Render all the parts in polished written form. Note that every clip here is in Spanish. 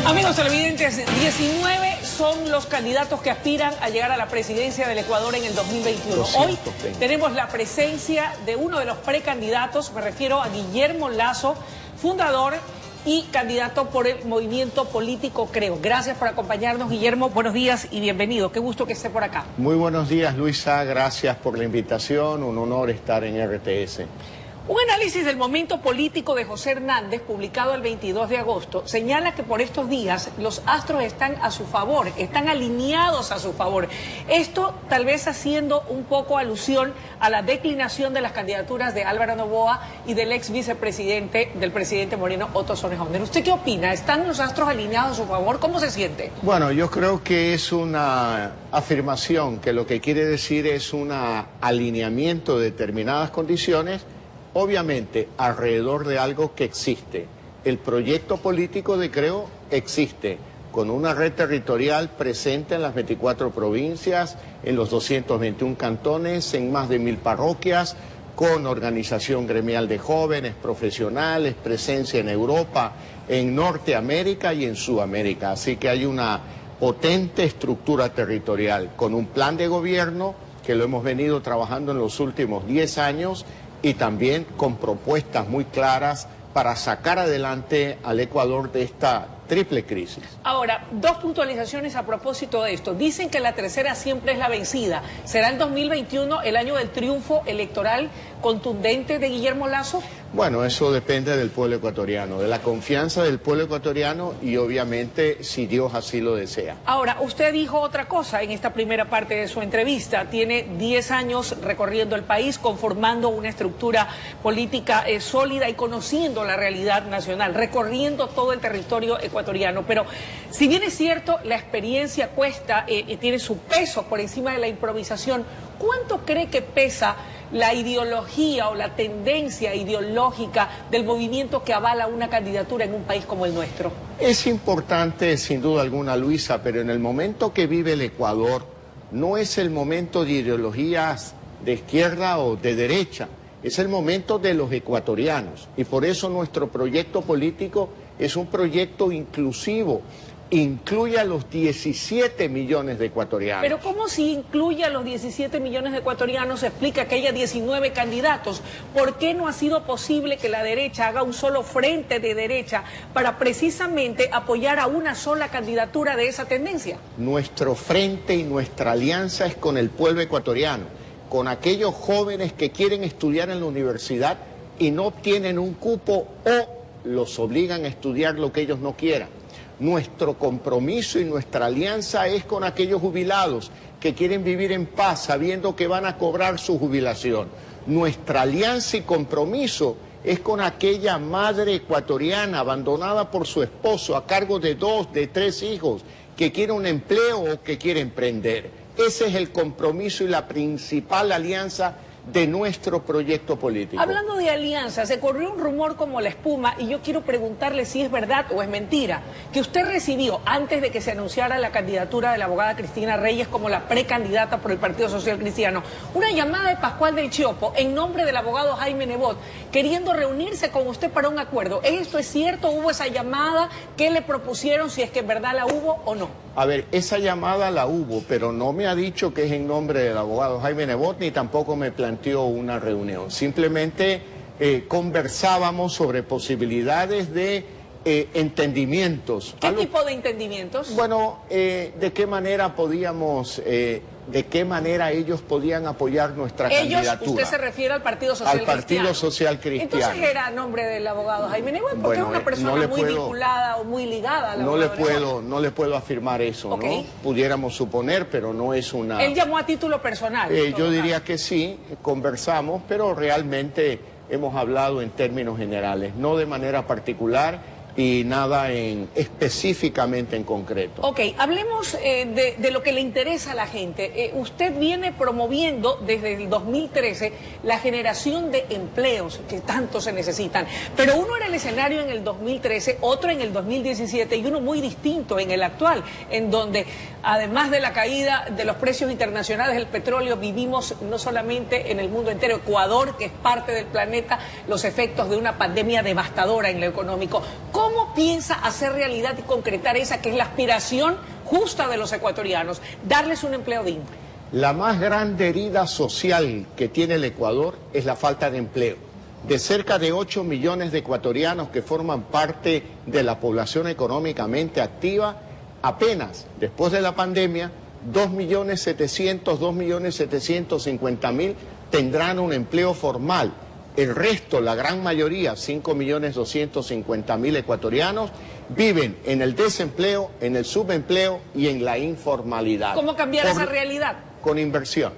Amigos televidentes, 19 son los candidatos que aspiran a llegar a la presidencia del Ecuador en el 2021. 220. Hoy tenemos la presencia de uno de los precandidatos, me refiero a Guillermo Lasso, fundador y candidato por el movimiento político Creo. Gracias por acompañarnos, Guillermo. Buenos días y bienvenido. Qué gusto que esté por acá. Muy buenos días, Luisa. Gracias por la invitación. Un honor estar en RTS. Un análisis del momento político de José Hernández, publicado el 22 de agosto, señala que por estos días los astros están a su favor, están alineados a su favor. Esto tal vez haciendo un poco alusión a la declinación de las candidaturas de Álvaro Noboa y del ex vicepresidente del presidente Moreno, Otto Sonnejohner. ¿Usted qué opina? ¿Están los astros alineados a su favor? ¿Cómo se siente? Bueno, yo creo que es una afirmación que lo que quiere decir es un alineamiento de determinadas condiciones, obviamente alrededor de algo que existe. El proyecto político de Creo existe, con una red territorial presente en las 24 provincias, en los 221 cantones, en más de 1000 parroquias, con organización gremial de jóvenes, profesionales, presencia en Europa, en Norteamérica y en Sudamérica. Así que hay una potente estructura territorial, con un plan de gobierno que lo hemos venido trabajando en los últimos 10 años, y también con propuestas muy claras para sacar adelante al Ecuador de esta triple crisis. Ahora, dos puntualizaciones a propósito de esto. Dicen que la tercera siempre es la vencida. ¿Será el 2021 el año del triunfo electoral contundente de Guillermo Lasso? Bueno, eso depende del pueblo ecuatoriano, de la confianza del pueblo ecuatoriano y obviamente si Dios así lo desea. Ahora, usted dijo otra cosa en esta primera parte de su entrevista. Tiene 10 años recorriendo el país, conformando una estructura política sólida y conociendo la realidad nacional, recorriendo todo el territorio ecuatoriano. Pero si bien es cierto, la experiencia cuesta, tiene su peso por encima de la improvisación, ¿cuánto cree que pesa la ideología o la tendencia ideológica del movimiento que avala una candidatura en un país como el nuestro? Es importante, sin duda alguna, Luisa, pero en el momento que vive el Ecuador, no es el momento de ideologías de izquierda o de derecha, es el momento de los ecuatorianos. Y por eso nuestro proyecto político es un proyecto inclusivo. Incluye a los 17 millones de ecuatorianos. Pero ¿cómo si incluye a los 17 millones de ecuatorianos explica que haya 19 candidatos? ¿Por qué no ha sido posible que la derecha haga un solo frente de derecha para precisamente apoyar a una sola candidatura de esa tendencia? Nuestro frente y nuestra alianza es con el pueblo ecuatoriano, con aquellos jóvenes que quieren estudiar en la universidad y no obtienen un cupo o los obligan a estudiar lo que ellos no quieran. Nuestro compromiso y nuestra alianza es con aquellos jubilados que quieren vivir en paz sabiendo que van a cobrar su jubilación. Nuestra alianza y compromiso es con aquella madre ecuatoriana abandonada por su esposo a cargo de 2, de 3 hijos, que quiere un empleo o que quiere emprender. Ese es el compromiso y la principal alianza de nuestro proyecto político. Hablando de alianzas, se corrió un rumor como la espuma y yo quiero preguntarle si es verdad o es mentira, que usted recibió, antes de que se anunciara la candidatura de la abogada Cristina Reyes como la precandidata por el Partido Social Cristiano, una llamada de Pascual del Chiopo en nombre del abogado Jaime Nebot, queriendo reunirse con usted para un acuerdo. ¿Esto es cierto? ¿Hubo esa llamada? ¿Qué le propusieron? Si es que en verdad la hubo o no. A ver, esa llamada la hubo, pero no me ha dicho que es en nombre del abogado Jaime Nebot, ni tampoco me planteó una reunión. Simplemente conversábamos sobre posibilidades de entendimientos. ¿Qué tipo de entendimientos? Bueno, de qué manera podíamos, de qué manera ellos podían apoyar nuestra candidatura. Usted se refiere al Partido Social Cristiano. Al Partido Social Cristiano. Entonces era a nombre del abogado Jaime Nebot, porque es una persona muy vinculada o muy ligada a la no le puedo afirmar eso, okay, ¿no? Pudiéramos suponer, pero no es una... Él llamó a título personal. Yo diría que sí, conversamos, pero realmente hemos hablado en términos generales, no de manera particular y nada específicamente en concreto. Ok, hablemos de lo que le interesa a la gente. Usted viene promoviendo desde el 2013 la generación de empleos que tanto se necesitan, pero uno era el escenario en el 2013, otro en el 2017 y uno muy distinto en el actual, en donde además de la caída de los precios internacionales del petróleo, vivimos no solamente en el mundo entero, Ecuador, que es parte del planeta, los efectos de una pandemia devastadora en lo económico. ¿Cómo piensa hacer realidad y concretar esa que es la aspiración justa de los ecuatorianos, darles un empleo digno? La más grande herida social que tiene el Ecuador es la falta de empleo. De cerca de 8 millones de ecuatorianos que forman parte de la población económicamente activa, apenas después de la pandemia, 2.750.000 tendrán un empleo formal. El resto, la gran mayoría, 5.250.000 ecuatorianos, viven en el desempleo, en el subempleo y en la informalidad. ¿Cómo cambiar esa realidad? Con inversión.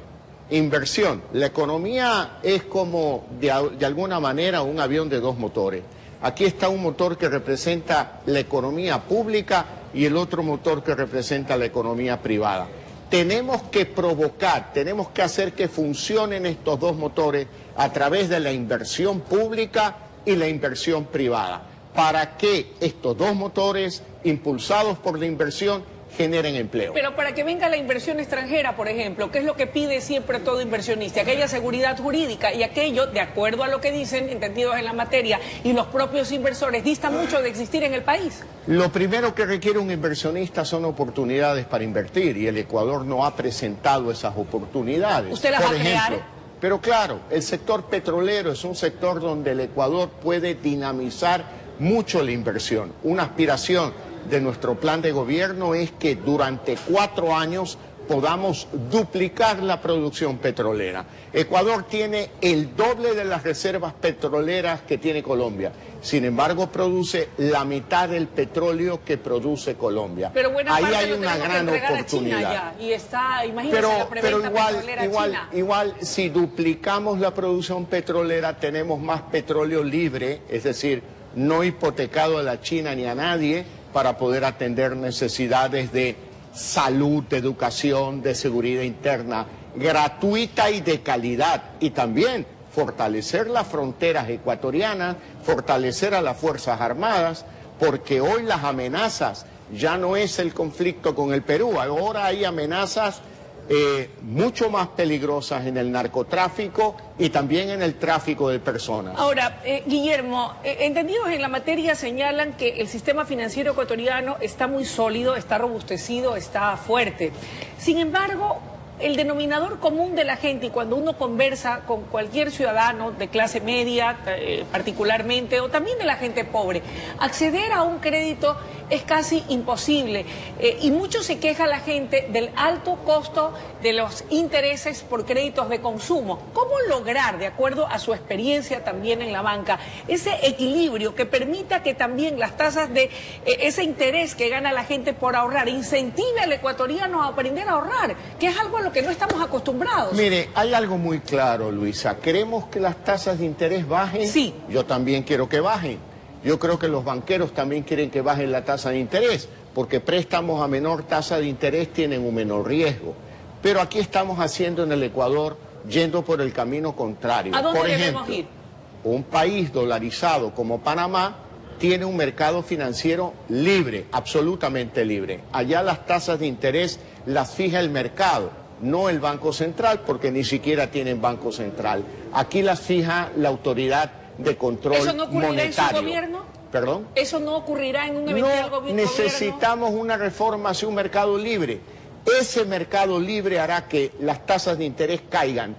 Inversión. La economía es como, de alguna manera, un avión de dos motores. Aquí está un motor que representa la economía pública y el otro motor que representa la economía privada. Tenemos que provocar, tenemos que hacer que funcionen estos dos motores a través de la inversión pública y la inversión privada, para que estos dos motores, impulsados por la inversión, generen empleo. Pero para que venga la inversión extranjera, por ejemplo, ¿qué es lo que pide siempre todo inversionista? Aquella seguridad jurídica, y aquello, de acuerdo a lo que dicen, entendidos en la materia, y los propios inversores, dista mucho de existir en el país. Lo primero que requiere un inversionista son oportunidades para invertir, y el Ecuador no ha presentado esas oportunidades. ¿Usted las va a crear? Pero claro, el sector petrolero es un sector donde el Ecuador puede dinamizar mucho la inversión. Una aspiración de nuestro plan de gobierno es que durante 4 años podamos duplicar la producción petrolera. Ecuador tiene el doble de las reservas petroleras que tiene Colombia. Sin embargo, produce la mitad del petróleo que produce Colombia. Pero buena ahí parte hay lo una gran oportunidad. Y está, imagínese, la preventa petrolera china. Igual, si duplicamos la producción petrolera, tenemos más petróleo libre, es decir, no hipotecado a la China ni a nadie, para poder atender necesidades de salud, de educación, de seguridad interna, gratuita y de calidad. Y también fortalecer las fronteras ecuatorianas, fortalecer a las Fuerzas Armadas, porque hoy las amenazas ya no es el conflicto con el Perú, ahora hay amenazas mucho más peligrosas en el narcotráfico y también en el tráfico de personas. Ahora, Guillermo, entendidos en la materia señalan que el sistema financiero ecuatoriano está muy sólido, está robustecido, está fuerte. Sin embargo, el denominador común de la gente, y cuando uno conversa con cualquier ciudadano de clase media particularmente, o también de la gente pobre, acceder a un crédito es casi imposible. Y mucho se queja la gente del alto costo de los intereses por créditos de consumo. ¿Cómo lograr, de acuerdo a su experiencia también en la banca, ese equilibrio que permita que también las tasas de ese interés que gana la gente por ahorrar incentive al ecuatoriano a aprender a ahorrar, que es algo a lo que no estamos acostumbrados? Mire, hay algo muy claro, Luisa. ¿Queremos que las tasas de interés bajen? Sí. Yo también quiero que bajen. Yo creo que los banqueros también quieren que bajen la tasa de interés, porque préstamos a menor tasa de interés tienen un menor riesgo. Pero aquí estamos haciendo en el Ecuador, yendo por el camino contrario. ¿A dónde por debemos ejemplo, ir? Un país dolarizado como Panamá tiene un mercado financiero libre, absolutamente libre. Allá las tasas de interés las fija el mercado, no el Banco Central, porque ni siquiera tienen Banco Central. Aquí las fija la autoridad de control monetario. ¿Eso no ocurrirá en su gobierno? ¿Perdón? ¿Eso no ocurrirá en un eventual gobierno? Necesitamos una reforma hacia un mercado libre. Ese mercado libre hará que las tasas de interés caigan,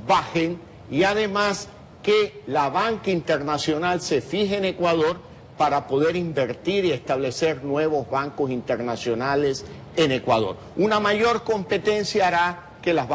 bajen, y además que la banca internacional se fije en Ecuador para poder invertir y establecer nuevos bancos internacionales en Ecuador. Una mayor competencia hará que las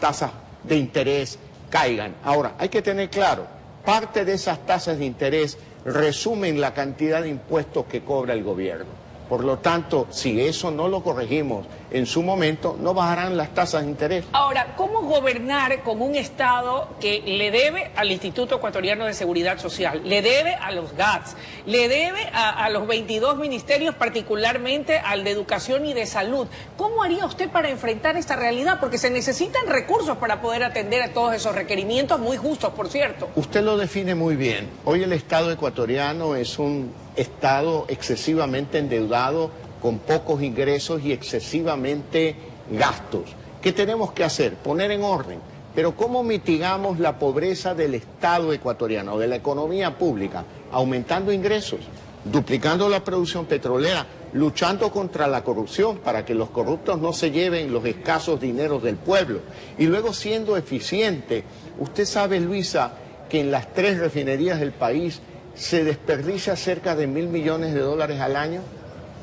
tasas de interés caigan. Ahora, hay que tener claro, parte de esas tasas de interés resumen la cantidad de impuestos que cobra el gobierno. Por lo tanto, si eso no lo corregimos en su momento, no bajarán las tasas de interés. Ahora, ¿cómo gobernar con un Estado que le debe al Instituto Ecuatoriano de Seguridad Social, le debe a los GATS, le debe a los 22 ministerios, particularmente al de Educación y de Salud? ¿Cómo haría usted para enfrentar esta realidad? Porque se necesitan recursos para poder atender a todos esos requerimientos, muy justos, por cierto. Usted lo define muy bien. Hoy el Estado ecuatoriano es un Estado excesivamente endeudado, con pocos ingresos y excesivamente gastos. ¿Qué tenemos que hacer? Poner en orden. Pero ¿cómo mitigamos la pobreza del Estado ecuatoriano, de la economía pública? Aumentando ingresos. duplicando la producción petrolera, luchando contra la corrupción para que los corruptos no se lleven los escasos dineros del pueblo y luego siendo eficiente. Usted sabe, Luisa, que en las 3 refinerías del país se desperdicia cerca de $1.000 millones al año.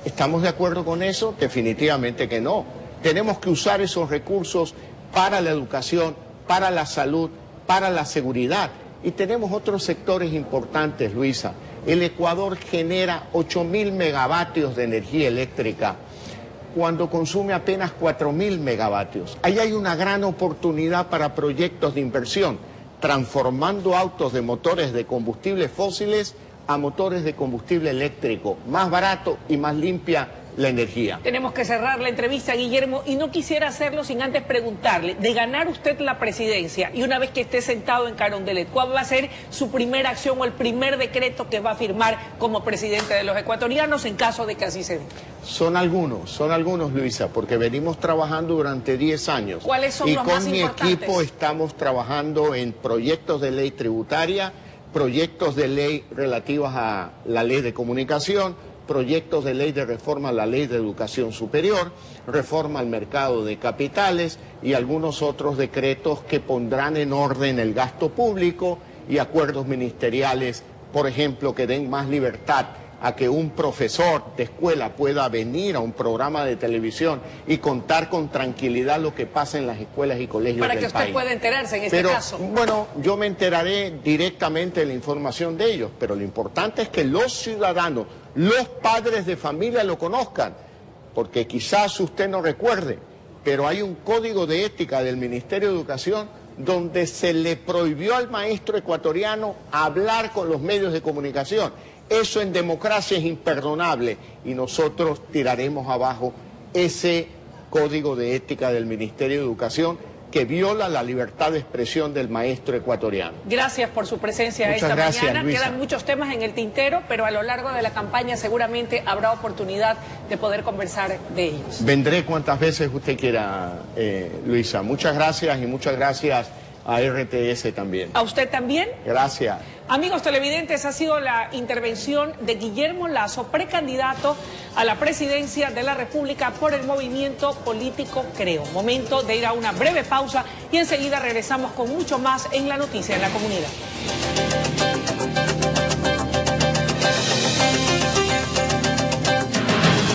¿Estamos de acuerdo con eso? Definitivamente que no. Tenemos que usar esos recursos para la educación, para la salud, para la seguridad. Y tenemos otros sectores importantes, Luisa. El Ecuador genera 8.000 megavatios de energía eléctrica cuando consume apenas 4.000 megavatios. Ahí hay una gran oportunidad para proyectos de inversión, transformando autos de motores de combustibles fósiles a motores de combustible eléctrico, más barato y más limpia la energía. Tenemos que cerrar la entrevista, Guillermo, y no quisiera hacerlo sin antes preguntarle, de ganar usted la presidencia y una vez que esté sentado en Carondelet, ¿cuál va a ser su primera acción o el primer decreto que va a firmar como presidente de los ecuatorianos en caso de que así se dé? Son algunos, Luisa, porque venimos trabajando durante 10 años. ¿Cuáles son los más importantes? Y con mi equipo estamos trabajando en proyectos de ley tributaria, proyectos de ley relativos a la ley de comunicación, proyectos de ley de reforma a la ley de educación superior, reforma al mercado de capitales y algunos otros decretos que pondrán en orden el gasto público y acuerdos ministeriales, por ejemplo, que den más libertad a que un profesor de escuela pueda venir a un programa de televisión y contar con tranquilidad lo que pasa en las escuelas y colegios del país. Para que usted pueda enterarse en este caso. Bueno, yo me enteraré directamente de la información de ellos, pero lo importante es que los ciudadanos, los padres de familia lo conozcan, porque quizás usted no recuerde, pero hay un código de ética del Ministerio de Educación donde se le prohibió al maestro ecuatoriano hablar con los medios de comunicación. Eso en democracia es imperdonable y nosotros tiraremos abajo ese código de ética del Ministerio de Educación que viola la libertad de expresión del maestro ecuatoriano. Gracias por su presencia esta mañana. Luisa. Quedan muchos temas en el tintero, pero a lo largo de la campaña seguramente habrá oportunidad de poder conversar de ellos. Vendré cuantas veces usted quiera, Luisa. Muchas gracias y muchas gracias a RTS también. ¿A usted también? Gracias. Amigos televidentes, ha sido la intervención de Guillermo Lasso, precandidato a la presidencia de la República por el movimiento político Creo. Momento de ir a una breve pausa y enseguida regresamos con mucho más en La Noticia en la Comunidad.